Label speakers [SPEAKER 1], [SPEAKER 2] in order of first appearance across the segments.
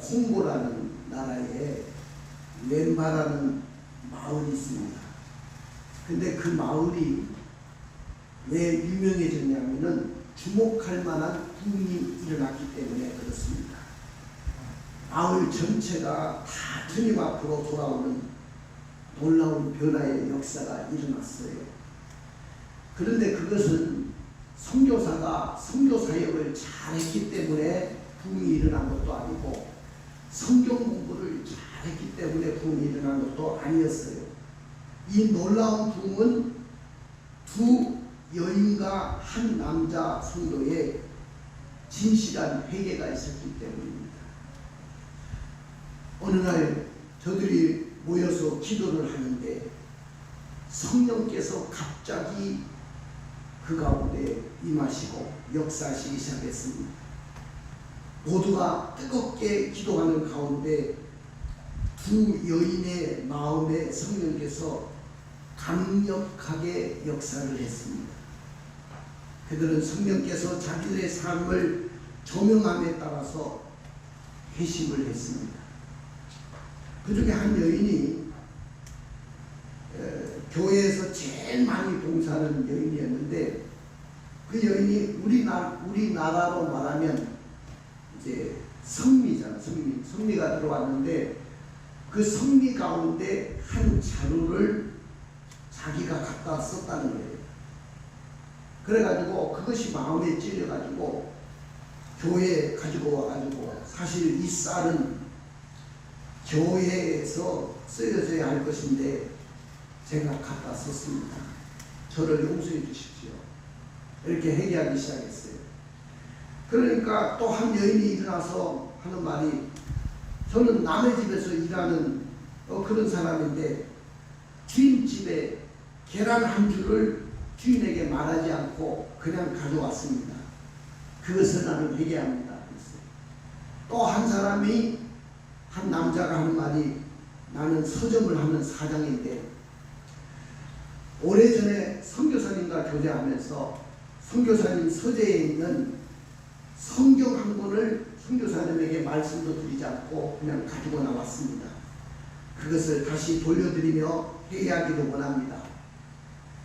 [SPEAKER 1] 콩고라는 나라에 렘바라는 마을이 있습니다. 근데 그 마을이 왜 유명해졌냐면은 주목할 만한 부흥이 일어났기 때문에 그렇습니다. 마을 전체가 다 주님 앞으로 돌아오는 놀라운 변화의 역사가 일어났어요. 그런데 그것은 선교사가 선교사역을 잘했기 때문에 부흥이 일어난 것도 아니고 성경 공부를 잘했기 때문에 부흥이 일어난 것도 아니었어요. 이 놀라운 부흥은 두 여인과 한 남자 성도의 진실한 회개가 있었기 때문입니다. 어느 날 저들이 모여서 기도를 하는데 성령께서 갑자기 그 가운데 임하시고 역사하시기 시작했습니다. 모두가 뜨겁게 기도하는 가운데 두 여인의 마음에 성령께서 강력하게 역사를 했습니다. 그들은 성령께서 자기들의 삶을 조명함에 따라서 회심을 했습니다. 그 중에 한 여인이 교회에서 제일 많이 봉사하는 여인이었는데 그 여인이 우리나라로 말하면 이제 성미잖아. 성미가 들어왔는데 그 성미 가운데 한 자루를 자기가 갖다 썼다는 거예요. 그래가지고 그것이 마음에 찔려가지고 교회에 가지고 와가지고 사실 이 쌀은 교회에서 쓰여져야 할 것인데 제가 갖다 썼습니다. 저를 용서해 주십시오. 이렇게 회개하기 시작했어요. 그러니까 또 한 여인이 일어나서 하는 말이 저는 남의 집에서 일하는 그런 사람인데 주인집에 계란 한 줄을 주인에게 말하지 않고 그냥 가져왔습니다. 그것을 나는 회개합니다. 또 한 사람이 한 남자가 하는 말이 나는 서점을 하는 사장인데 오래전에 선교사님과 교제하면서 선교사님 서재에 있는 성경 한 권을 선교사님에게 말씀도 드리지 않고 그냥 가지고 나왔습니다. 그것을 다시 돌려드리며 회개하기를 원합니다.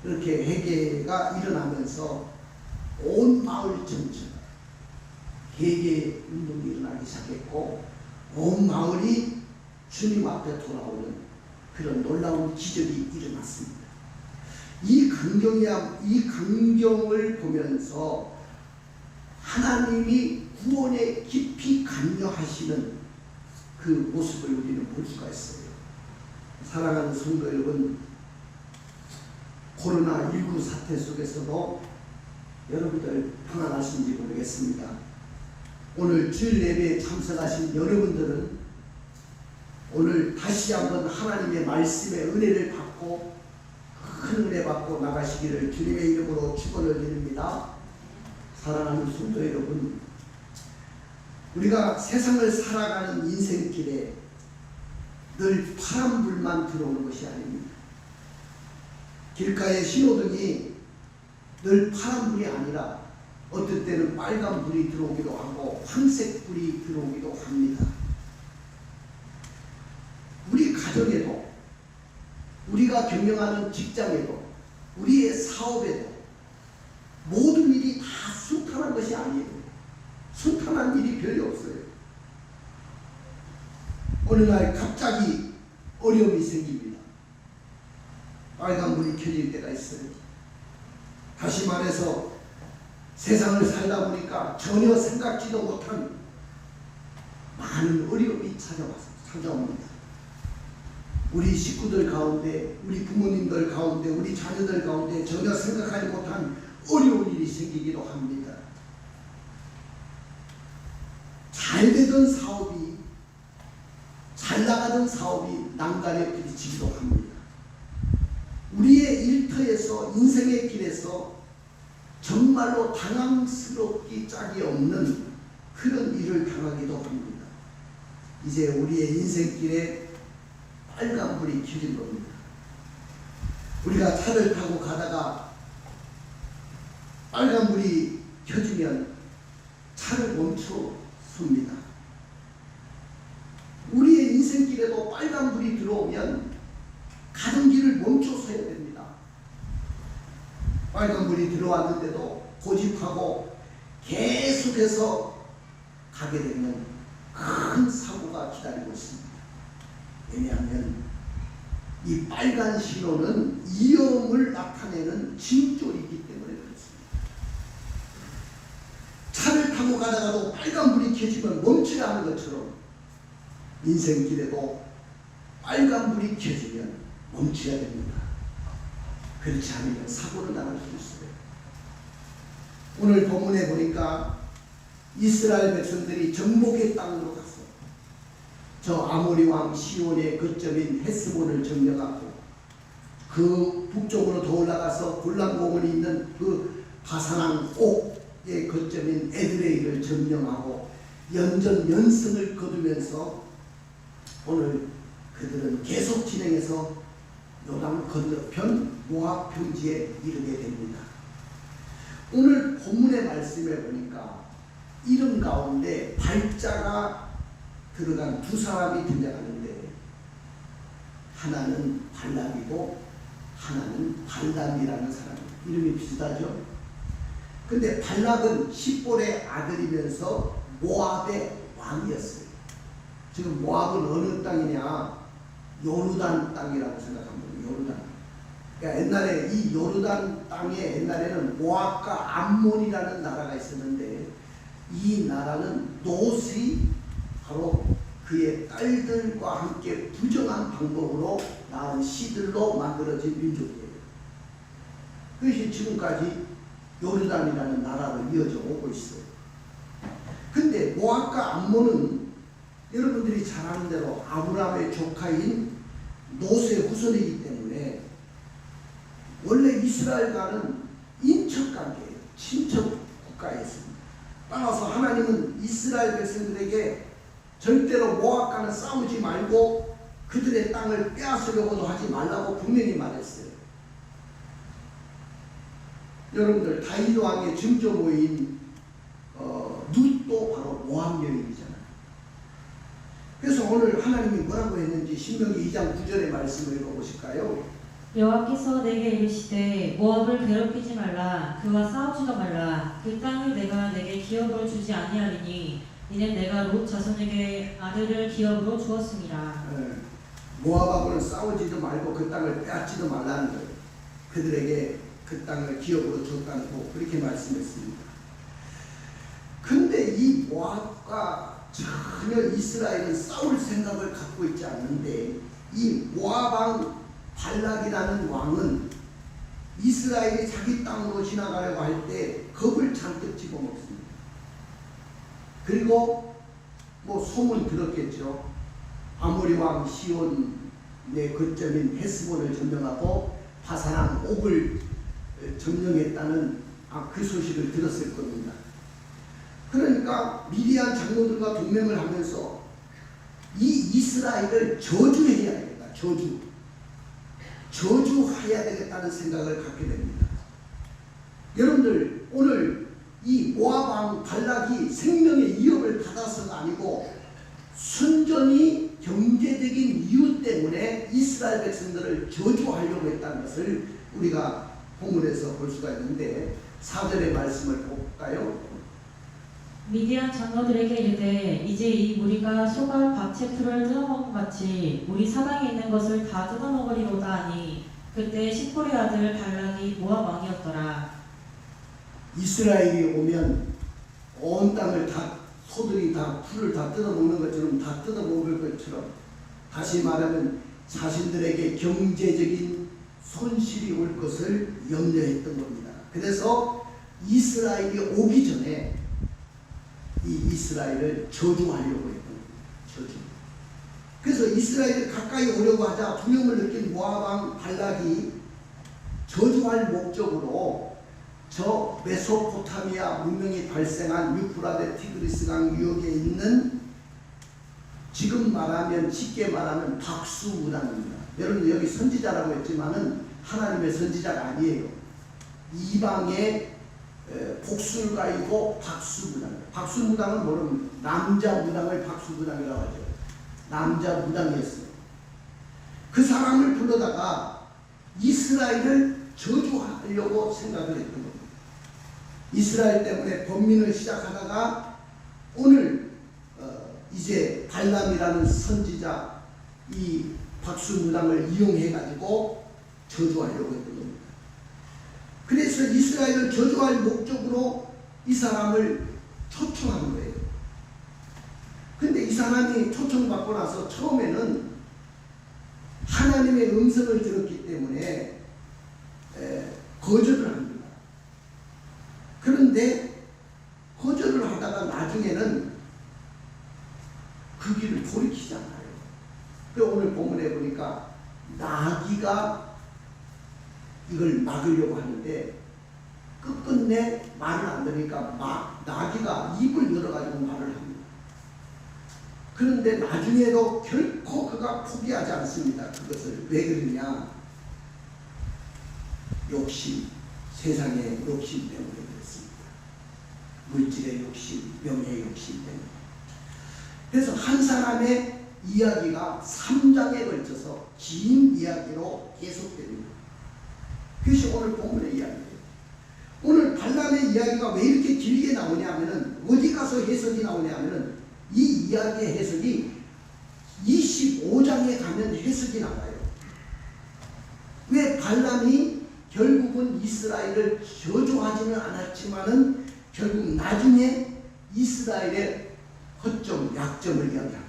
[SPEAKER 1] 그렇게 회개가 일어나면서 온 마을 전체가 회개 운동이 일어나기 시작했고 온 마을이 주님 앞에 돌아오는 그런 놀라운 기적이 일어났습니다. 이 광경을 보면서 하나님이 구원에 깊이 관여하시는 그 모습을 우리는 볼 수가 있어요. 사랑하는 성도 여러분, 코로나19 사태 속에서도 여러분들 평안하신지 모르겠습니다. 오늘 주일 예배에 참석하신 여러분들은 오늘 다시 한번 하나님의 말씀의 은혜를 받고 큰 은혜 받고 나가시기를 주님의 이름으로 축원을 드립니다. 사랑하는 성도 여러분, 우리가 세상을 살아가는 인생길에 늘 파란불만 들어오는 것이 아닙니다. 길가에 신호등이 늘 파란불이 아니라 어떨 때는 빨간불이 들어오기도 하고 황색불이 들어오기도 합니다. 우리 가정에도, 우리가 경영하는 직장에도, 우리의 사업에도 모든 일이 다 순탄한 것이 아니에요. 순탄한 일이 별로 없어요. 어느 날 갑자기 어려움이 생깁니다. 빨간불이 켜질 때가 있어요. 다시 말해서 세상을 살다 보니까 전혀 생각지도 못한 많은 어려움이 찾아옵니다. 우리 식구들 가운데, 우리 부모님들 가운데, 우리 자녀들 가운데 전혀 생각하지 못한 어려운 일이 생기기도 합니다. 잘 되던 사업이, 잘 나가던 사업이 난간에 부딪히기도 합니다. 우리의 일터에서, 인생의 길에서 정말로 당황스럽기 짝이 없는 그런 일을 당하기도 합니다. 이제 우리의 인생길에 빨간불이 켜진 겁니다. 우리가 차를 타고 가다가 빨간불이 켜지면 차를 멈춰 섭니다. 인생길에도 빨간불이 들어오면 가는 길을 멈춰서야 됩니다. 빨간불이 들어왔는데도 고집하고 계속해서 가게 되면 큰 사고가 기다리고 있습니다. 왜냐하면 이 빨간 신호는 위험을 나타내는 징조이기 때문에 그렇습니다. 차를 타고 가다가도 빨간불이 켜지면 멈춰야 하는 것처럼 인생길에도 빨간불이 켜지면 멈춰야 됩니다. 그렇지 않으면 사고를 당할 수 있어요. 오늘 본문에 보니까 이스라엘 백성들이 정복의 땅으로 가서 저 아모리 왕 시온의 거점인 헤스본을 점령하고 그 북쪽으로 더 올라가서 골란공원이 있는 그 바산왕 옥의 거점인 에드레이를 점령하고 연전연승을 거두면서 오늘 그들은 계속 진행해서 요단 건너편 모압 평지에 이르게 됩니다. 오늘 본문의 말씀에 보니까 이름 가운데 발자가 들어간 두 사람이 등장하는데 하나는 발락이고 하나는 발람이라는 사람. 이름이 비슷하죠? 근데 발락은 십볼의 아들이면서 모압의 왕이었어요. 지금 모압은 어느 땅이냐? 요르단 땅이라고 생각하면 돼요. 요르단. 그러니까 옛날에 이 요르단 땅에 옛날에는 모압과 암몬이라는 나라가 있었는데 이 나라는 롯이 바로 그의 딸들과 함께 부정한 방법으로 낳은 씨들로 만들어진 민족이에요. 그것이 지금까지 요르단이라는 나라로 이어져 오고 있어요. 근데 모압과 암몬은 여러분들이 잘 아는 대로 아브라함의 조카인 롯의 후손이기 때문에 원래 이스라엘과는 인척관계예요. 친척 국가였습니다. 따라서 하나님은 이스라엘 백성들에게 절대로 모압과는 싸우지 말고 그들의 땅을 빼앗으려고도 하지 말라고 분명히 말했어요. 여러분들 다윗 왕의 증조모인 룻도 바로 모압 여인이잖아요. 그래서 오늘 하나님이 뭐라고 했는지 신명기 2장 9절의 말씀을 읽어보실까요?
[SPEAKER 2] 여호와께서 내게 이르시되 모압을 괴롭히지 말라. 그와 싸우지도 말라. 그 땅을 내가 내게 기업으로 주지 아니하리니 이는 내가 롯 자손에게 아들을 기업으로 주었습니다.
[SPEAKER 1] 모압하고는 싸우지도 말고 그 땅을 빼앗지도 말라는 거예요. 그들에게 그 땅을 기업으로 줬다고 그렇게 말씀했습니다. 근데 이 모압과 전혀 이스라엘은 싸울 생각을 갖고 있지 않는데 이 모압 왕 발락이라는 왕은 이스라엘이 자기 땅으로 지나가려고 할 때 겁을 잔뜩 집어먹습니다. 그리고 뭐 소문 들었겠죠. 아모리 왕 시온의 거점인 헤스본을 점령하고 바산왕 옥을 점령했다는 그 소식을 들었을 겁니다. 그러니까 미디안 장로들과 동맹을 하면서 이 이스라엘을 저주해야 되겠다. 저주해야 되겠다는 생각을 갖게 됩니다. 여러분들 오늘 이 모압 왕 발락이 생명의 위협을 받아서가 아니고 순전히 경제적인 이유 때문에 이스라엘 백성들을 저주하려고 했다는 것을 우리가 본문에서 볼 수가 있는데 4절의 말씀을 볼까요?
[SPEAKER 2] 미디안 장로들에게 이르되 이제 이 무리가 소가 밭의 풀을 뜯어먹은 같이 우리 사방에 있는 것을 다 뜯어먹으리로다 하니 그때 십볼의 아들 발락이 모압 왕이었더라.
[SPEAKER 1] 이스라엘이 오면 온 땅을 다 소들이 다 풀을 다 뜯어먹는 것처럼 다 뜯어먹을 것처럼 다시 말하면 자신들에게 경제적인 손실이 올 것을 염려했던 겁니다. 그래서 이스라엘이 오기 전에 이 이스라엘을 저주하려고 했던 거예요. 그래서 이스라엘이 가까이 오려고 하자 두려움을 느낀 모압 왕 발락이 저주할 목적으로 저 메소포타미아 문명이 발생한 유프라데 티그리스강 유역에 있는 지금 말하면 쉽게 말하면 박수무당입니다. 여러분 여기 선지자라고 했지만은 하나님의 선지자가 아니에요. 이방의 복술가이고 박수무당. 박수무당은 모르면 남자 무당을 박수무당이라고 하죠. 남자 무당이었어요. 그 사람을 불러다가 이스라엘을 저주하려고 생각을 했던 겁니다. 이스라엘 때문에 범민을 시작하다가 오늘 이제 발람이라는 선지자 이 박수무당을 이용해 가지고 저주하려고 했던 겁니다. 그래서 이스라엘을 저주할 목적으로 이 사람을 초청한 거예요. 근데 이 사람이 초청받고 나서 처음에는 하나님의 음성을 들었기 때문에 거절을 합니다. 그런데 거절을 하다가 나중에는 그 길을 돌이키지 않아요. 오늘 본문에 보니까 나귀가 이걸 막으려고 하는데 끝끝내 말을 안 들으니까 나귀가 입을 열어가지고 말을 합니다. 그런데 나중에도 결코 그가 포기하지 않습니다. 그것을 왜 그러냐? 욕심, 세상의 욕심 때문에 그렇습니다. 물질의 욕심, 명예의 욕심 때문에. 그래서 한 사람의 이야기가 3장에 걸쳐서 긴 이야기로 계속됩니다. 그것이 오늘 본문의 이야기예요. 오늘 발람의 이야기가 왜 이렇게 길게 나오냐면은 어디 가서 해석이 나오냐면은 이 이야기의 해석이 25장에 가면 해석이 나와요. 왜 발람이 결국은 이스라엘을 저주하지는 않았지만은 결국 나중에 이스라엘의 허점, 약점을 이야기합니다.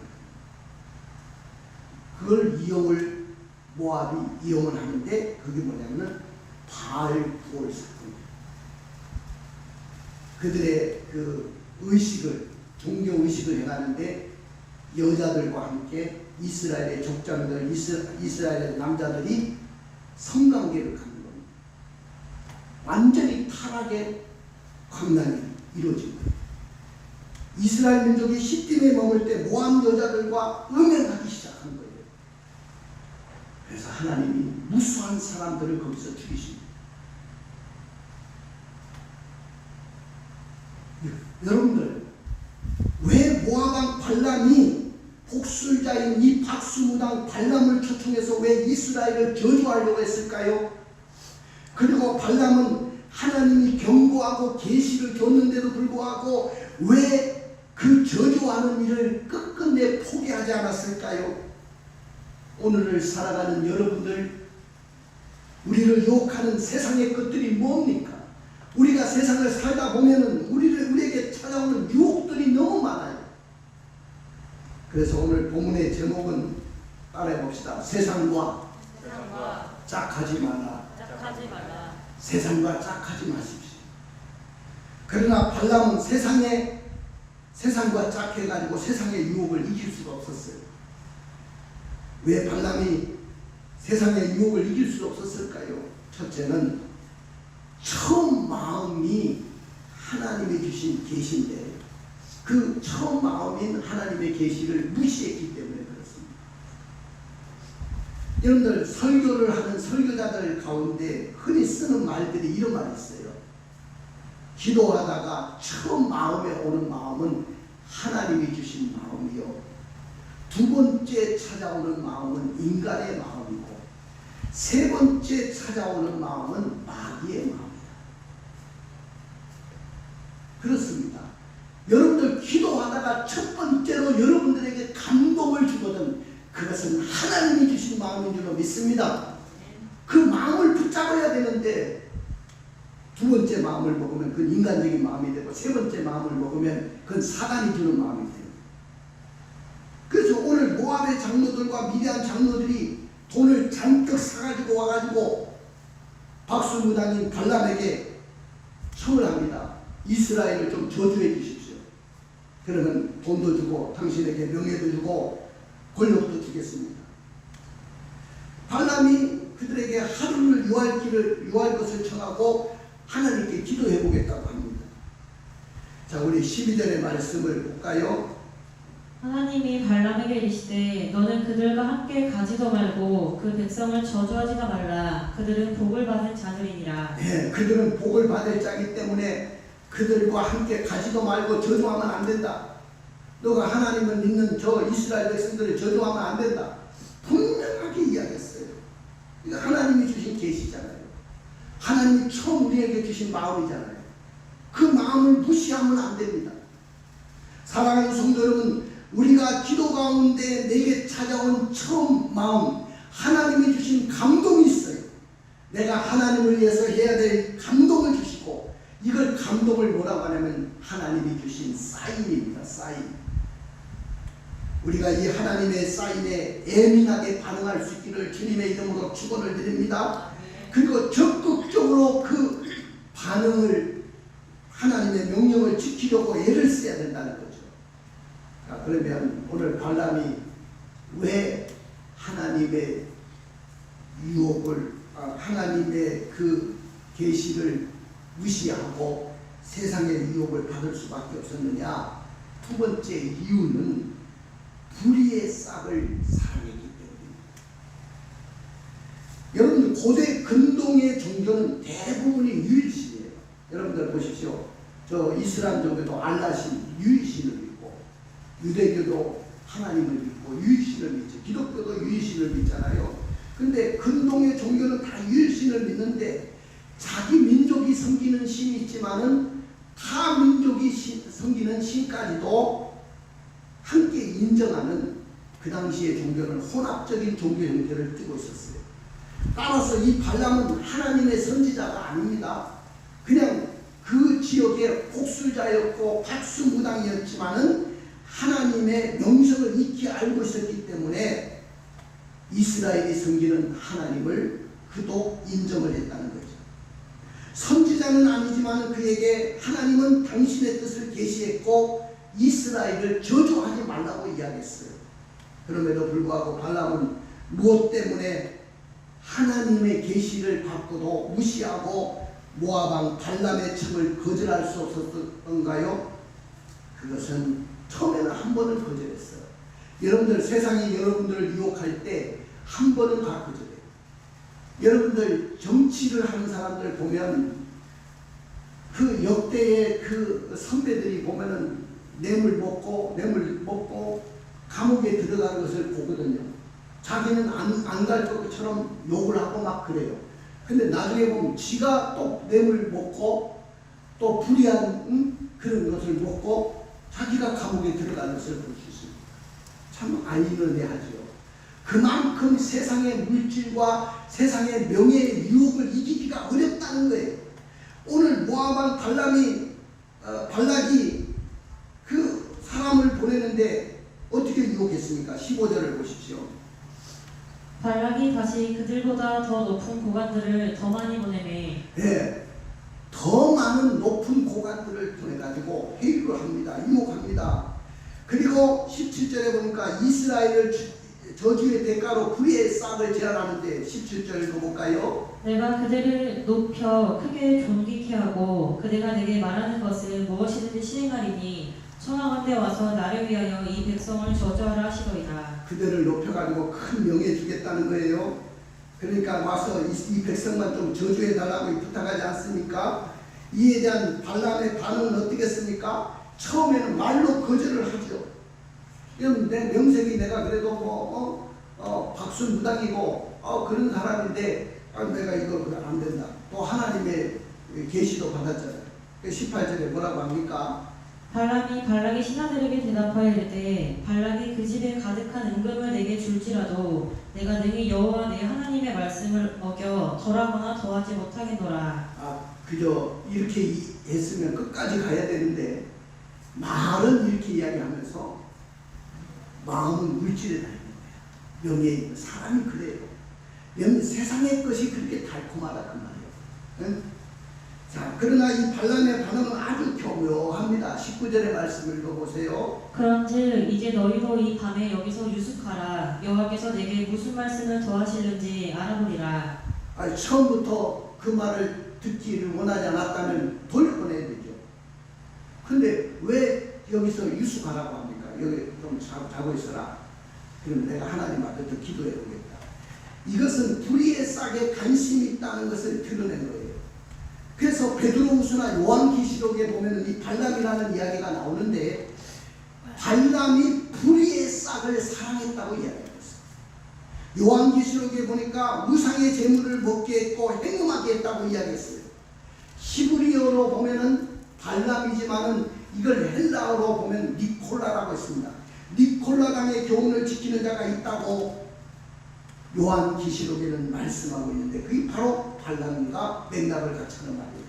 [SPEAKER 1] 그걸 이용을 모압이 이용을 하는데 그게 뭐냐면은 바알부올 사건이에요. 그들의 그 의식을 종교 의식을 해가는데 여자들과 함께 이스라엘의 족장들, 이스라엘의 남자들이 성관계를 갖는 겁니다. 완전히 타락의 광란이 이루어진 거예요. 이스라엘 민족이 시딤에 머물 때 모압 여자들과 음행하기 시작한 거예요. 그래서 하나님이 무수한 사람들을 거기서 죽이십니다. 여러분들, 왜 모압 발람이 복술자인 이 박수무당 발람을 초청해서 왜 이스라엘을 저주하려고 했을까요? 그리고 발람은 하나님이 경고하고 계시를 줬는데도 불구하고 왜 그 저주하는 일을 끝끝내 포기하지 않았을까요? 오늘을 살아가는 여러분들, 우리를 유혹하는 세상의 것들이 뭡니까? 우리가 세상을 살다 보면은 우리에게 찾아오는 유혹들이 너무 많아요. 그래서 오늘 본문의 제목은 따라해 봅시다. 세상과 짝하지 마라. 세상과 짝하지 마십시오. 그러나 발람은 세상과 짝해가지고 세상의 유혹을 이길 수가 없었어요. 왜 발람이 세상의 유혹을 이길 수 없었을까요? 첫째는 처음 마음이 하나님이 주신 계시인데 그 처음 마음인 하나님의 계시를 무시했기 때문에 그렇습니다. 여러분들, 설교를 하는 설교자들 가운데 흔히 쓰는 말들이 이런 말이 있어요. 기도하다가 처음 마음에 오는 마음은 하나님이 주신 마음이요, 두 번째 찾아오는 마음은 인간의 마음이고 세 번째 찾아오는 마음은 마귀의 마음이다. 그렇습니다. 여러분들 기도하다가 첫 번째로 여러분들에게 감동을 주거든 그것은 하나님이 주신 마음인 줄로 믿습니다. 그 마음을 붙잡아야 되는데 두 번째 마음을 먹으면 그건 인간적인 마음이 되고 세 번째 마음을 먹으면 그건 사단이 주는 마음이 돼요. 그래서 오늘 모압의 장로들과 미디안 장로들이 돈을 잔뜩 사가지고 와가지고 박수무당인 발람에게 청을 합니다. 이스라엘을 좀 저주해 주십시오. 그러면 돈도 주고 당신에게 명예도 주고 권력도 주겠습니다. 발람이 그들에게 하루를 유할 것을 청하고 하나님께 기도해 보겠다고 합니다. 자, 우리 12절의 말씀을 볼까요?
[SPEAKER 2] 하나님이 발람에게 이르시되 너는 그들과 함께 가지도 말고 그 백성을 저주하지도 말라. 그들은 복을 받은 자들이니라.
[SPEAKER 1] 네, 그들은 복을 받을 자이기 때문에 그들과 함께 가지도 말고 저주하면 안 된다. 너가 하나님을 믿는 저 이스라엘 백성들을 저주하면 안 된다. 분명하게 이야기했어요. 이거 하나님이 주신 계시잖아요. 하나님이 처음 우리에게 주신 마음이잖아요. 그 마음을 무시하면 안 됩니다. 사랑하는 성도 여러분, 우리가 기도 가운데 내게 찾아온 처음 마음, 하나님이 주신 감동이 있어요. 내가 하나님을 위해서 해야 될 감동을 주시고, 이걸 감동을 뭐라고 하냐면 하나님이 주신 사인입니다. 사인. 우리가 이 하나님의 사인에 예민하게 반응할 수 있기를 주님의 이름으로 축원을 드립니다. 그리고 적극적으로 그 반응을, 하나님의 명령을 지키려고 애를 써야 된다는 거죠. 그러면 오늘 발람이 왜 하나님의 유혹을, 하나님의 그 계시를 무시하고 세상의 유혹을 받을 수밖에 없었느냐? 두 번째 이유는 불의의 싹을 사랑했기 때문입니다. 여러분들 고대 근동의 종교는 대부분이 유일신이에요. 여러분들 보십시오. 저 이슬람 종교도 알라신 유일신을 믿고, 유대교도 하나님을 믿고 유일신을 믿죠. 기독교도 유일신을 믿잖아요. 근데 근동의 종교는 다 유일신을 믿는데 자기 민족이 섬기는 신이 있지만은 타 민족이 섬기는 신까지도 함께 인정하는 그 당시의 종교는 혼합적인 종교 형태를 띠고 있었어요. 따라서 이 발람은 하나님의 선지자가 아닙니다. 그냥 그 지역의 복술자였고 박수무당이었지만은 하나님의 명성을 익히 알고 있었기 때문에 이스라엘이 섬기는 하나님을 그도 인정을 했다는 거죠. 선지자는 아니지만 그에게 하나님은 당신의 뜻을 계시했고 이스라엘을 저주하지 말라고 이야기했어요. 그럼에도 불구하고 발람은 무엇 때문에 하나님의 계시를 받고도 무시하고 모압왕 발람의 첩을 거절할 수 없었던가요? 그것은 처음에는 한 번은 거절했어요. 여러분들 세상이 여러분들을 유혹할 때 한 번은 다 거절해요. 여러분들 정치를 하는 사람들 보면 그 역대의 그 선배들이 보면은 뇌물 먹고 감옥에 들어가는 것을 보거든요. 자기는 안 갈 것처럼 욕을 하고 막 그래요. 근데 나중에 보면 지가 또 뇌물 먹고 또 불의한 그런 것을 먹고 자기가 감옥에 들어가는 것을 볼 수 있습니다. 참 아이러니하죠. 그만큼 세상의 물질과 세상의 명예의 유혹을 이기기가 어렵다는 거예요. 오늘 모압왕 발락이 그 사람을 보내는데 어떻게 유혹했습니까? 15절을 보십시오.
[SPEAKER 2] 발락이 다시 그들보다 더 높은 고관들을 더 많이 보내매
[SPEAKER 1] 네, 더 많은 높은 고관들을 보내가지고 회유를 합니다. 유혹합니다. 그리고 17절에 보니까 이스라엘을 저주의 대가로 불의의 싹을 제안하는데 17절 읽어볼까요?
[SPEAKER 2] 내가 그들을 높여 크게 존귀케 하고 그대가 내게 말하는 것을 무엇이든지 시행하리니 청하건대 와서 나를 위하여 이 백성을 저주하라 하시더이다.
[SPEAKER 1] 그들을 높여가지고 큰 명예 주겠다는 거예요. 그러니까 와서 이 백성만 좀 저주해달라고 부탁하지 않습니까? 이에 대한 발람의 반응은 어떻겠습니까? 처음에는 말로 거절을 하죠. 내 명색이 내가 그래도 박수무당이고 그런 사람인데 내가 이거 안 된다. 또 하나님의 계시도 받았잖아요. 18절에 뭐라고 합니까?
[SPEAKER 2] 발람이 발락의 신하들에게 대답하여 이르되 발락이 그 집에 가득한 은금을 내게 줄지라도 내가 능히 여호와 내 하나님의 말씀을 어겨 덜하거나 더하지 못하겠노라.
[SPEAKER 1] 그저 이렇게 했으면 끝까지 가야 되는데 말은 이렇게 이야기하면서 마음은 물질에 달린 거예요. 명예, 사람이 그래요. 세상의 것이 그렇게 달콤하다 그 말이에요. 응? 자, 그러나 이 발람의 반응은 아주 교묘합니다. 19절의 말씀을 읽어보세요.
[SPEAKER 2] 그런즉 이제 너희도 이 밤에 여기서 유숙하라. 여호와께서 내게 무슨 말씀을 더하실는지 알아보리라.
[SPEAKER 1] 처음부터 그 말을 듣기를 원하지 않았다면 돌려보내야 되죠. 근데 왜 여기서 유숙하라고 합니까? 여기 좀 자고 있어라. 그럼 내가 하나님 앞에 더 기도해 보겠다. 이것은 불의의 싹에 관심이 있다는 것을 드러낸 거예요. 그래서 베드로후서나 요한계시록에 보면 이 발람이라는 이야기가 나오는데 발람이 불의의 싹을 했다고 이야기하고 있어요. 요한계시록에 보니까 우상의 제물을 먹게 했고 행음하게 했다고 이야기했어요. 히브리어로 보면은 발람이지만은 이걸 헬라어로 보면 니콜라라고 했습니다. 니콜라당의 교훈을 지키는 자가 있다고 요한계시록에는 말씀하고 있는데 그게 바로 발람과 맥락을 같이 하는 말이에요.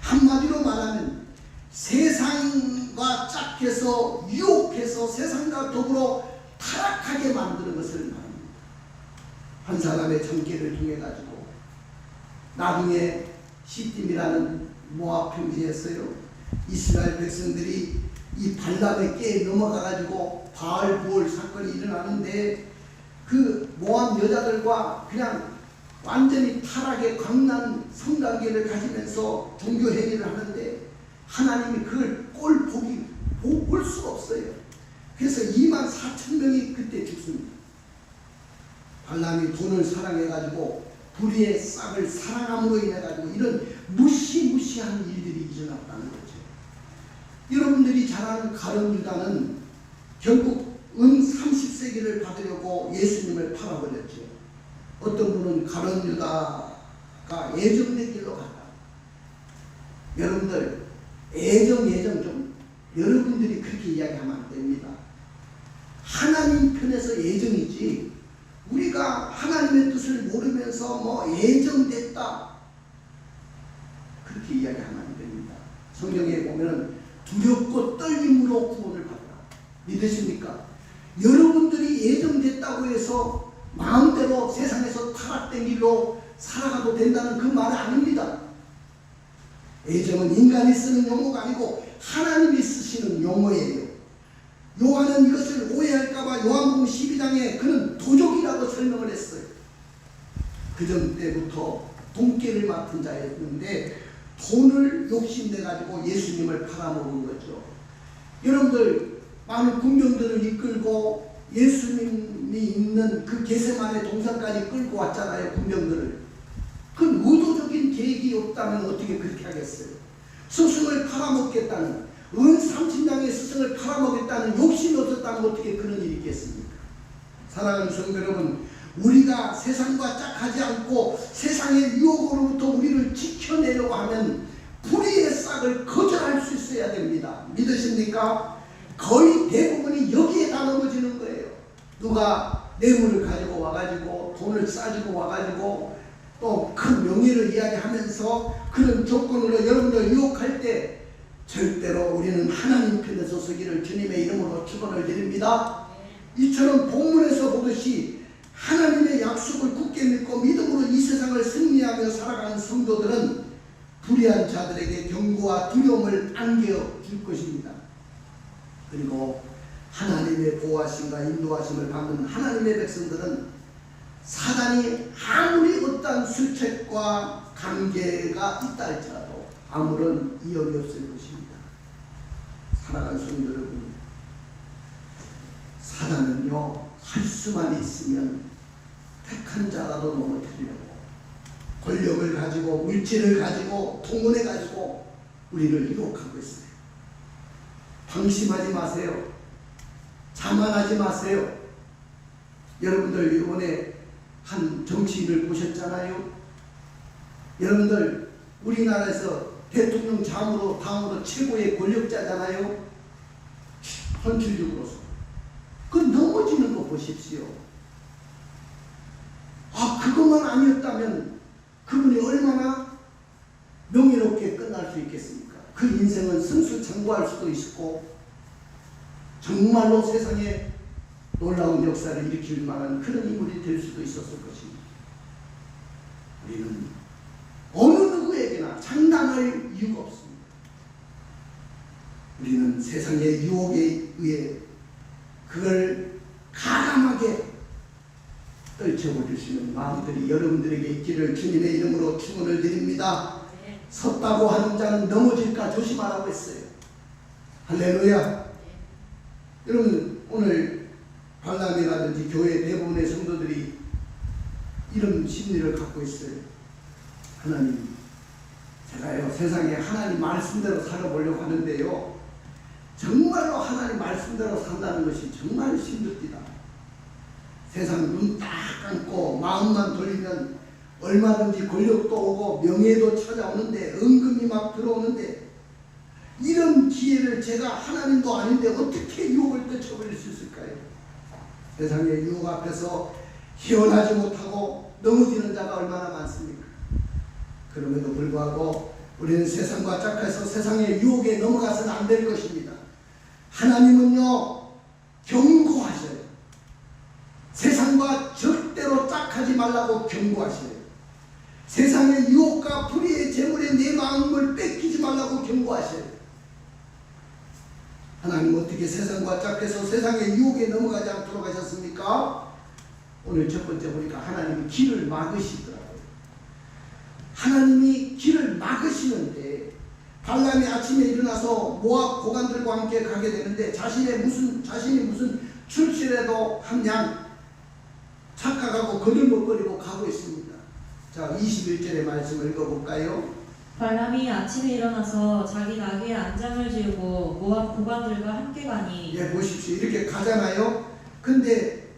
[SPEAKER 1] 한마디로 말하면 세상과 짝해서 유혹해서 세상과 더불어 타락하게 만드는 것을 말합니다. 한 사람의 전개를 통해 가지고 나중에 시딤이라는 모압 평지에서요 이스라엘 백성들이 이 발람의 깨에 넘어가 가지고 바알 부올 사건이 일어나는데 그 모압 여자들과 그냥 완전히 타락의 강난 성관계를 가지면서 종교 행위를 하는데 하나님이 그걸 볼 수가 없어요. 그래서 24,000명이 그때 죽습니다. 발람이 돈을 사랑해가지고 불의의 싹을 사랑함으로 인해가지고 이런 무시무시한 일들이 일어났다는 거죠. 여러분들이 잘 아는 가룟 유다는 결국 은 30세기를 받으려고 예수님을 팔아버렸죠. 어떤 분은 가룟 유다가 애정의 길로 갔다. 여러분들 애정 좀 여러분들이 그렇게 이야기하면 안 됩니다. 하나님 편에서 애정이지 우리가 하나님의 뜻을 모르면서 뭐 애정됐다 그렇게 이야기하면 안 됩니다. 성경에 보면 두렵고 떨림으로 구원을 받다. 믿으십니까? 여러분들이 애정됐다고 해서 마음대로 세상에서 타락된 길로 살아가도 된다는 그 말은 아닙니다. 애정은 인간이 쓰는 용어가 아니고 하나님이 쓰시는 용어예요. 요한은 이것을 오해할까봐 요한복음 12장에 그는 도적이라고 설명을 했어요. 그전 때부터 돈깨를 맡은 자였는데 돈을 욕심내가지고 예수님을 팔아먹은 거죠. 여러분들 많은 군병들을 이끌고 예수님이 있는 그 겟세마네 동산까지 끌고 왔잖아요. 군병들을. 그 의도적인 계획이 없다면 어떻게 그렇게 하겠어요? 스승을 팔아먹겠다는 은 삼천장의 스승을 팔아먹겠다는 욕심이 없었다면 어떻게 그런 일이 있겠습니까? 사랑하는 성도 여러분, 우리가 세상과 짝하지 않고 세상의 유혹으로부터 우리를 지켜내려고 하면 불의의 싹을 거절할 수 있어야 됩니다. 믿으십니까? 거의 대부분이 여기에 다 넘어지는 거예요. 누가 뇌물을 가지고 와가지고 돈을 싸지고 와가지고 또 큰 명예를 이야기하면서 그런 조건으로 여러분들 유혹할 때 절대로 우리는 하나님 편에 서서기를 주님의 이름으로 축원을 드립니다. 이처럼 본문에서 보듯이 하나님의 약속을 굳게 믿고 믿음으로 이 세상을 승리하며 살아가는 성도들은 불의한 자들에게 경고와 두려움을 안겨줄 것입니다. 그리고 하나님의 보호하심과 인도하심을 받는 하나님의 백성들은 사단이 아무리 어떠한 술책과 관계가 있다 할지라도 아무런 이역이 없을 것입니다. 사랑하는 성도 여러분, 사단은요 할 수만 있으면 택한 자라도 넘어뜨리려고 권력을 가지고 물질을 가지고 통혼해 가지고 우리를 유혹하고 있어요. 방심하지 마세요. 자만하지 마세요. 여러분들 이번에 한 정치인을 보셨잖아요. 여러분들 우리나라에서 대통령 다음으로 최고의 권력자잖아요. 현실적으로서 그 넘어지는 거 보십시오. 그것만 아니었다면 그분이 얼마나 명예롭게 끝날 수 있겠습니까? 그 인생은 승수장구할 수도 있고 정말로 세상에 놀라운 역사를 일으킬 만한 그런 인물이 될 수도 있었을 것입니다. 우리는 어느 누구에게나 장담할 이유가 없습니다. 우리는 세상의 유혹에 의해 그걸 가감하게 떨쳐버릴 수 있는 마음들이 여러분들에게 있기를 주님의 이름으로 축원을 드립니다. 섰다고 하는 자는 넘어질까 조심하라고 했어요. 할렐루야. 여러분 오늘 발람이라든지 교회 대부분의 성도들이 이런 심리를 갖고 있어요. 하나님, 제가요 세상에 하나님 말씀대로 살아보려고 하는데요 정말로 하나님 말씀대로 산다는 것이 정말 힘듭니다. 세상 눈 딱 감고 마음만 돌리면 얼마든지 권력도 오고 명예도 찾아오는데 은금이 막 들어오는데 이런 기회를 제가 하나님도 아닌데 어떻게 유혹을 떨쳐버릴 수 있을까요? 세상의 유혹 앞에서 헤어나지 못하고 넘어지는 자가 얼마나 많습니까? 그럼에도 불구하고 우리는 세상과 짝해서 세상의 유혹에 넘어가서는 안 될 것입니다. 하나님은요 경고하셔요. 세상과 절대로 짝하지 말라고 경고하셔요. 세상의 유혹과 불의의 재물에 내 마음을 뺏기지 말라고 경고하셔요. 하나님 어떻게 세상과 짝해서 세상의 유혹에 넘어가지 않도록 하셨습니까? 오늘 첫 번째 보니까 하나님이 길을 막으시더라고요. 하나님이 길을 막으시는데 발람이 아침에 일어나서 모압 고관들과 함께 가게 되는데 자신이 무슨 출세라도 한양 착각하고 거들먹거리고 가고 있습니다. 자, 21절의 말씀을 읽어볼까요?
[SPEAKER 2] 발람이 아침에 일어나서 자기 나귀에 안장을 지우고 모압 고관들과 함께 가니
[SPEAKER 1] 예, 보십시오. 이렇게 가잖아요. 근데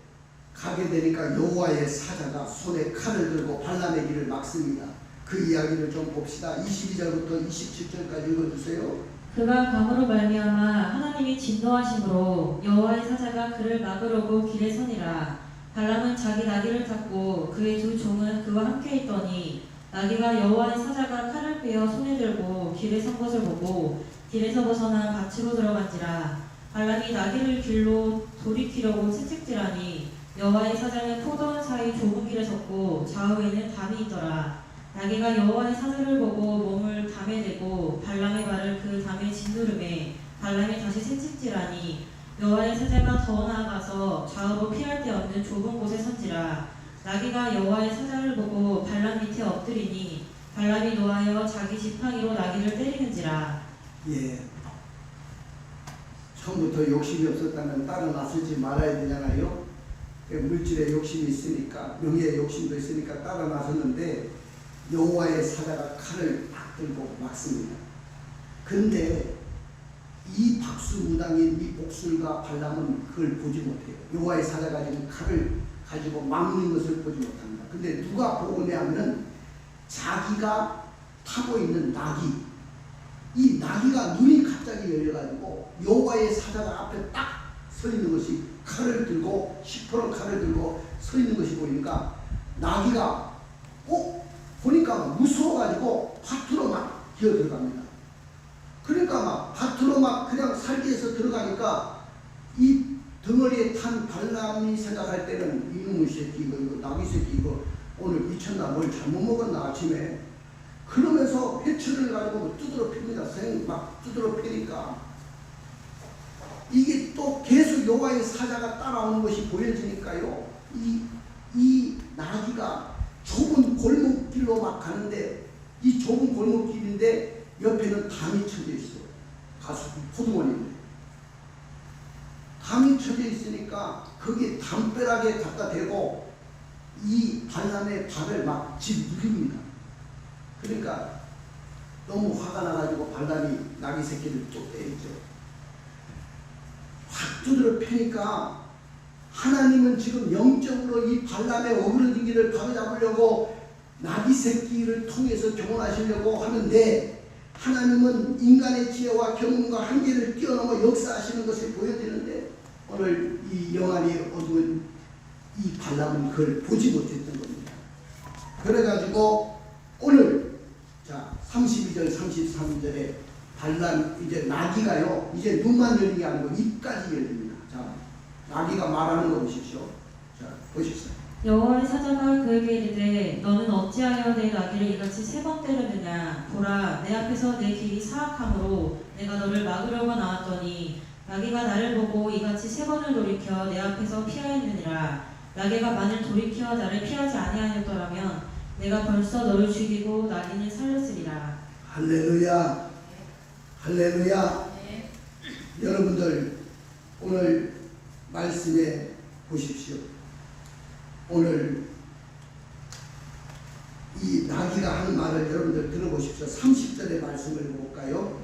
[SPEAKER 1] 가게 되니까 여호와의 사자가 손에 칼을 들고 발람의 길을 막습니다. 그 이야기를 좀 봅시다. 22절부터 27절까지 읽어주세요.
[SPEAKER 2] 그가 감으로 말미암아 하나님이 진노하심으로 여호와의 사자가 그를 막으려고 길에 서니라. 발람은 자기 나귀를 탔고 그의 두 종은 그와 함께 있더니 나귀가 여호와의 사자가 칼을 빼어 손에 들고 길에 선 것을 보고 길에서 벗어나 밭으로 들어간지라. 발람이 나귀를 길로 돌이키려고 채찍질하니 여호와의 사자는 포도원 사이 좁은 길에 섰고 좌우에는 담이 있더라. 나귀가 여호와의 사자를 보고 몸을 담에 대고 발람의 발을 그 담에 짓누르매 발람이 다시 채찍질하니 여호와의 사자가 더 나아가서 좌우로 피할 데 없는 좁은 곳에 선지라. 나귀가 여호와의 사자를 보고 발람 밑에 엎드리니 발람이 노하여 자기 지팡이로 나귀를 때리는지라.
[SPEAKER 1] 예. 처음부터 욕심이 없었다면 따라 나서지 말아야 되잖아요. 물질에 욕심이 있으니까, 명예에 욕심도 있으니까 따라 나섰는데 여호와의 사자가 칼을 딱 들고 막습니다. 근데 이 박수무당인 이 복술과 발람은 그걸 보지 못해요. 여호와의 사자가 지금 칼을 가지고 막는 것을 보지 못합니다. 근데 누가 보고 하면은 자기가 타고 있는 나귀, 이 나귀가 눈이 갑자기 열려가지고 여호와의 사자가 앞에 딱 서 있는 것이 칼을 들고 시퍼런 칼을 들고 서 있는 것이 보이니까 나귀가 보니까 무서워가지고 밭으로 막 기어 들어갑니다. 그러니까 막 밭으로 막 그냥 살기에서 들어가니까 이 덩어리에 탄 발람이 생각할 때는 이놈의 새끼 이거 나귀 새끼 이거 오늘 미쳤나 뭘 잘못 먹었나 아침에 그러면서 회초를 가지고 두드러 팹니다. 막 두드러 패니까 이게 또 계속 여호와의 사자가 따라오는 것이 보여지니까요. 이 나귀가 좁은 골목길로 막 가는데 이 좁은 골목길인데 옆에는 담이 쳐져 있어요. 가수 포도원인데 담이 쳐져 있으니까 거기 담벼락에 갖다 대고 이 발람의 발을 막 짓누릅니다. 그러니까 너무 화가 나가지고 발람이 나귀 새끼를 또 때리죠. 확 두드려 패니까 하나님은 지금 영적으로 이 발람의 어그러지기를 바로잡으려고 나귀 새끼를 통해서 교훈하시려고 하는데 하나님은 인간의 지혜와 경험과 한계를 뛰어넘어 역사하시는 것을 보여드리는데 오늘 이 영안이 어두운 이 발람은 그걸 보지 못했던 겁니다. 그래가지고 오늘 자 32절 33절에 발람 이제 나귀가요 이제 눈만 열린 게 아니고 입까지 열립니다. 자 나귀가 말하는 거 보십시오. 자 보십시오.
[SPEAKER 2] 여호와의 사자가 그에게 이르되 너는 어찌하여 내 나귀를 이같이 3번 때렸느냐. 보라 내 앞에서 내 길이 사악함으로 내가 너를 막으려고 나왔더니 나귀가 나를 보고 이같이 3번을 돌이켜 내 앞에서 피하였느니라. 나귀가 만일 돌이켜 나를 피하지 아니하였더라면 내가 벌써 너를 죽이고 나귀를 살렸으리라.
[SPEAKER 1] 할렐루야. 할렐루야.
[SPEAKER 2] 네.
[SPEAKER 1] 여러분들 오늘 말씀에 보십시오. 오늘 이 나귀가 하는 말을 여러분들 들어보십시오. 30절의 말씀을 볼까요?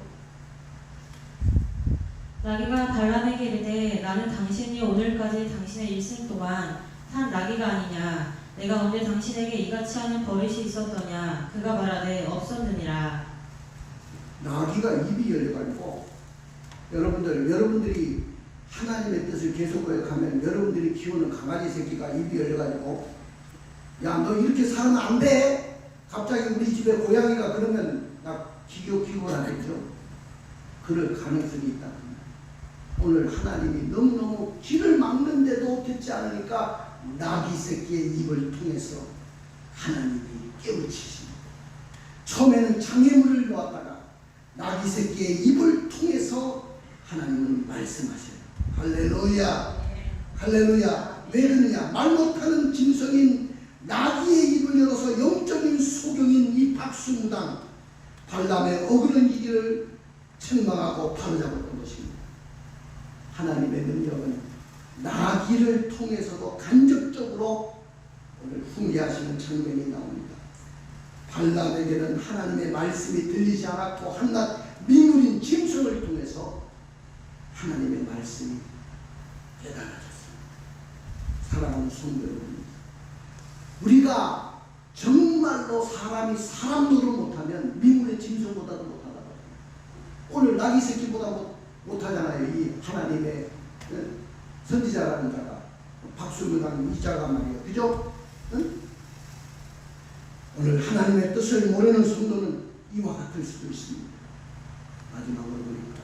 [SPEAKER 2] 나귀가 발람에게 이르되 나는 당신이 오늘까지 당신의 일생 동안 산 나귀가 아니냐? 내가 언제 당신에게 이같이 하는 버릇이 있었더냐? 그가 말하되 없었느니라.
[SPEAKER 1] 나귀가 입이 열려가지고 여러분들이 하나님의 뜻을 계속 고백하면 여러분들이 키우는 강아지 새끼가 입이 열려가지고 야 너 이렇게 살면 안 돼. 갑자기 우리 집에 고양이가 그러면 나 기겁하겠죠. 그럴 가능성이 있다. 오늘 하나님이 너무너무 길을 막는데도 듣지 않으니까 나귀 새끼의 입을 통해서 하나님이 깨우치십니다. 처음에는 장애물을 놓았다가 나귀 새끼의 입을 통해서 하나님은 말씀하셔요. 할렐루야, 할렐루야. 왜 그러냐? 말 못하는 짐승인 나귀의 입을 열어서 영적인 소경인 이 박수무당 발람의 억울한 일을 책망하고 바로잡았던 것입니다. 하나님의 능력은 나귀를 통해서도 간접적으로 오늘 훈계하시는 장면이 나옵니다. 발람에게는 하나님의 말씀이 들리지 않았고 한낱 미물인 짐승을 통해서 하나님의 말씀이 깨달아졌습니다. 사랑하는 성도 여러분, 우리가 정말로 사람이 사람 노릇 못하면 미물의 짐승보다도 못하다. 오늘 나귀 새끼보다 못하잖아요. 이 하나님의 선지자라는 자가 박수무당 이 자가 말이에요. 그죠? 응? 오늘 하나님의 뜻을 모르는 성도는 이와 같을 수도 있습니다. 마지막으로 보니까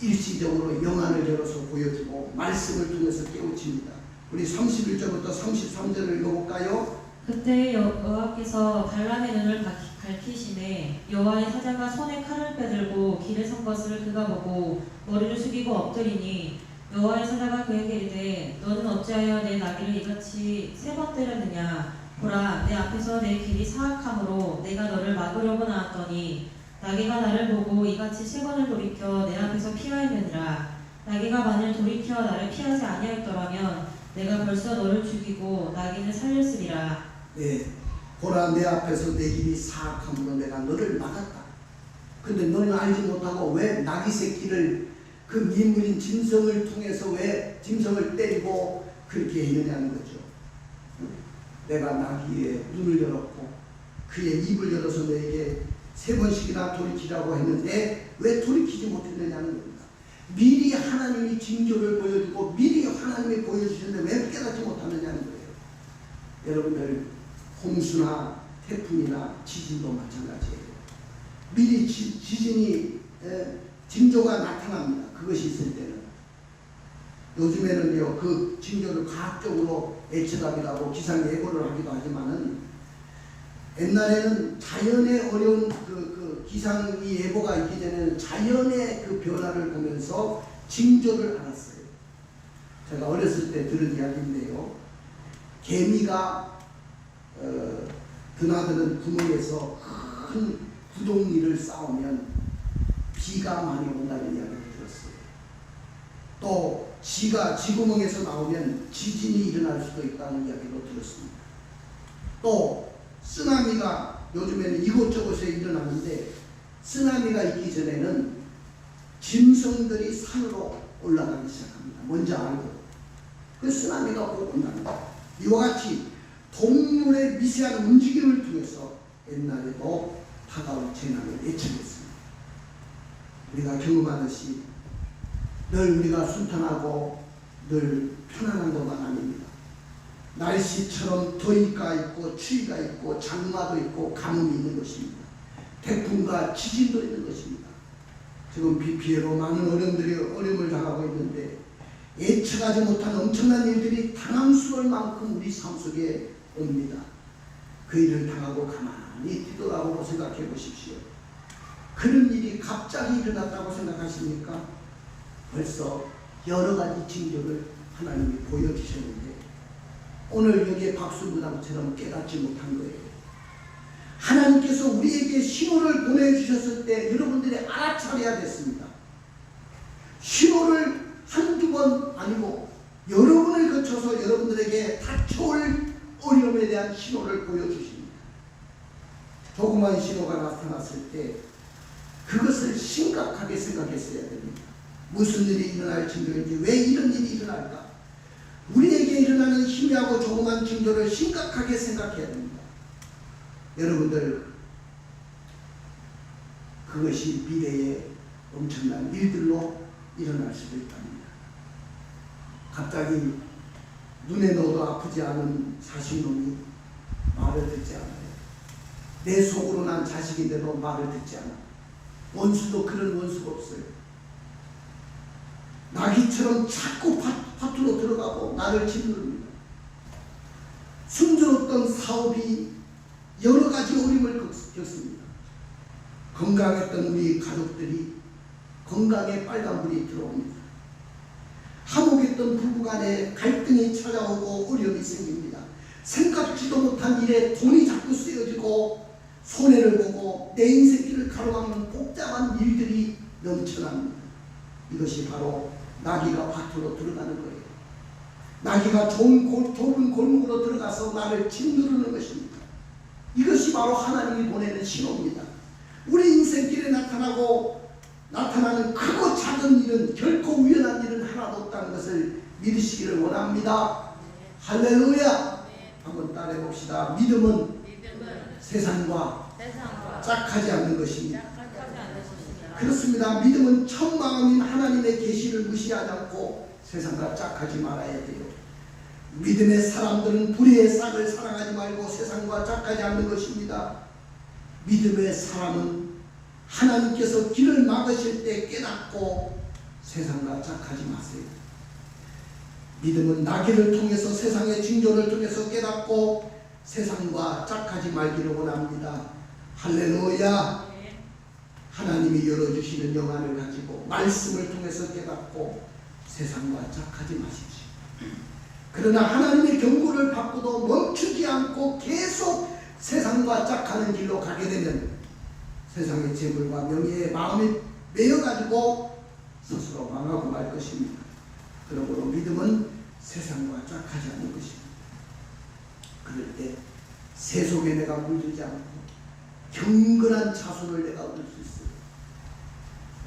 [SPEAKER 1] 일시적으로 영안을 열어서 보여주고 말씀을 통해서 깨우칩니다. 우리 31절부터 33절을 읽어볼까요?
[SPEAKER 2] 그때 여호와께서 발람의 눈을 밝히시매 여호와의 사자가 손에 칼을 빼들고 길에 선 것을 그가 보고 머리를 숙이고 엎드리니 여호와의 사자가 그에게 이르되 너는 어찌하여 내 나귀를 이같이 3번 때렸느냐? 보라, 내 앞에서 내 길이 사악함으로 내가 너를 막으려고 나왔더니 나귀가 나를 보고 이같이 3번을 돌이켜 내 앞에서 피하였느니라. 나귀가 만일 돌이켜 나를 피하지 아니하였더라면 내가 벌써 너를 죽이고 나귀를 살렸으리라.
[SPEAKER 1] 네, 보라 내 앞에서 내 길이 사악함으로 내가 너를 막았다. 근데 너는 알지 못하고 왜 나귀 새끼를 그 미물인 짐승을 통해서 왜 짐승을 때리고 그렇게 했느냐는 거죠. 내가 나귀의 눈을 열었고 그의 입을 열어서 너에게 3번씩이나 돌이키라고 했는데 왜 돌이키지 못했느냐는 겁니다. 미리 하나님이 징조를 보여주고 미리 하나님이 보여주셨는데 왜 깨닫지 못하느냐는 거예요. 여러분들 홍수나 태풍이나 지진도 마찬가지예요. 미리 지진이 징조가 나타납니다. 그것이 있을 때는. 요즘에는요 그 징조를 과학적으로 예측하기도 기상 예보를 하기도 하지만은 옛날에는 자연의 어려운 그 기상 예보가 있기 전에는 자연의 그 변화를 보면서 징조를 알았어요. 제가 어렸을 때 들은 이야기인데요. 개미가 드나드는 구멍에서 큰 구덩이를 쌓으면 비가 많이 온다는 이야기를 들었어요. 또 지가 지구멍에서 나오면 지진이 일어날 수도 있다는 이야기도 들었습니다. 또 쓰나미가 요즘에는 이곳저곳에 일어나는데 쓰나미가 있기 전에는 짐승들이 산으로 올라가기 시작합니다. 먼저 알고 그 쓰나미가 꼭 온답니다. 이와 같이 동물의 미세한 움직임을 통해서 옛날에도 다가올 재난을 예측했습니다. 우리가 경험하듯이 늘 우리가 순탄하고 늘 편안한 것만 아닙니다. 날씨처럼 더위가 있고 추위가 있고 장마도 있고 가뭄이 있는 것입니다. 태풍과 지진도 있는 것입니다. 지금 비 피해로 많은 어려움을 당하고 있는데 예측하지 못한 엄청난 일들이 당황스러울 만큼 우리 삶 속에 옵니다. 그 일을 당하고 가만히 뒤돌아보고 생각해 보십시오. 그런 일이 갑자기 일어났다고 생각하십니까? 벌써 여러 가지 징조를 하나님이 보여주셨는데 오늘 여기에 박수무당처럼 깨닫지 못한 거예요. 하나님께서 우리에게 신호를 보내주셨을 때 여러분들이 알아차려야 됐습니다. 신호를 한두 번 아니고 여러분을 거쳐서 여러분들에게 닥쳐올 어려움에 대한 신호를 보여주십니다. 조그만 신호가 나타났을 때 그것을 심각하게 생각했어야 됩니다. 무슨 일이 일어날 징조인지, 왜 이런 일이 일어날까? 우리에게 일어날 사람이라는 희미하고 조그만 징조를 심각하게 생각해야 됩니다. 여러분들, 그것이 미래에 엄청난 일들로 일어날 수도 있답니다. 갑자기 눈에 넣어도 아프지 않은 자식놈이 말을 듣지 않아요. 내 속으로 난 자식인데도 말을 듣지 않아. 원수도 그런 원수가 없어요. 나귀처럼 자꾸 밭으로 들어가고 나를 짓누릅니다. 순조롭던 사업이 여러 가지 어려움을 겪습니다. 건강했던 우리 가족들이 건강에 빨간불이 들어옵니다. 화목했던 부부간에 갈등이 찾아오고 어려움이 생깁니다. 생각지도 못한 일에 돈이 자꾸 쓰여지고 손해를 보고 내 인생길을 가로막는 복잡한 일들이 넘쳐납니다. 이것이 바로 나귀가 밭으로 들어가는 거예요. 나귀가 좁은 골목으로 들어가서 나를 짓누르는 것입니다. 이것이 바로 하나님이 보내는 신호입니다. 우리 인생길에 나타나는 크고 작은 일은 결코 우연한 일은 하나도 없다는 것을 믿으시기를 원합니다. 할렐루야. 한번 따라해 봅시다. 믿음은 세상과 짝하지 않는 것입니다. 그렇습니다. 믿음은 첫 마음인 하나님의 계시를 무시하지 않고 세상과 짝하지 말아야 돼요. 믿음의 사람들은 불의의 싹을 사랑하지 말고 세상과 짝하지 않는 것입니다. 믿음의 사람은 하나님께서 길을 막으실 때 깨닫고 세상과 짝하지 마세요. 믿음은 나귀를 통해서 세상의 징조를 통해서 깨닫고 세상과 짝하지 말기를 원합니다. 할렐루야. 하나님이 열어주시는 영안을 가지고 말씀을 통해서 깨닫고 세상과 짝하지 마십시오. 그러나 하나님의 경고를 받고도 멈추지 않고 계속 세상과 짝하는 길로 가게 되면 세상의 재물과 명예에 마음이 매여가지고 스스로 망하고 말 것입니다. 그러므로 믿음은 세상과 짝하지 않는 것입니다. 그럴 때 세속에 내가 물들지 않고 경건한 자손을 내가 얻을 수 있어요.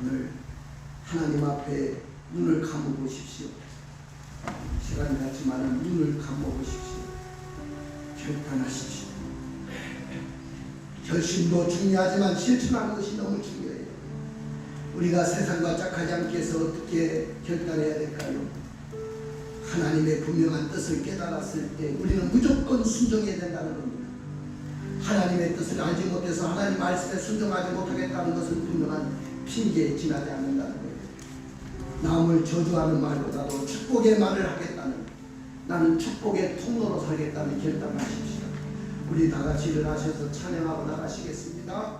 [SPEAKER 1] 오늘 하나님 앞에 눈을 감아보십시오. 시간이 났지만 눈을 감아보십시오. 결단하십시오. 결심도 중요하지만 실천하는 것이 너무 중요해요. 우리가 세상과 짝하지 않기 위해서 어떻게 결단해야 될까요? 하나님의 분명한 뜻을 깨달았을 때 우리는 무조건 순종해야 된다는 겁니다. 하나님의 뜻을 알지 못해서 하나님 말씀에 순종하지 못하겠다는 것은 분명한 핑계에 지나지 않는다는 거예요. 남을 저주하는 말보다도 축복의 말을 하겠다는, 나는 축복의 통로로 살겠다는 결단하십시오. 우리 다 같이 일어나셔서 찬양하고 나가시겠습니다.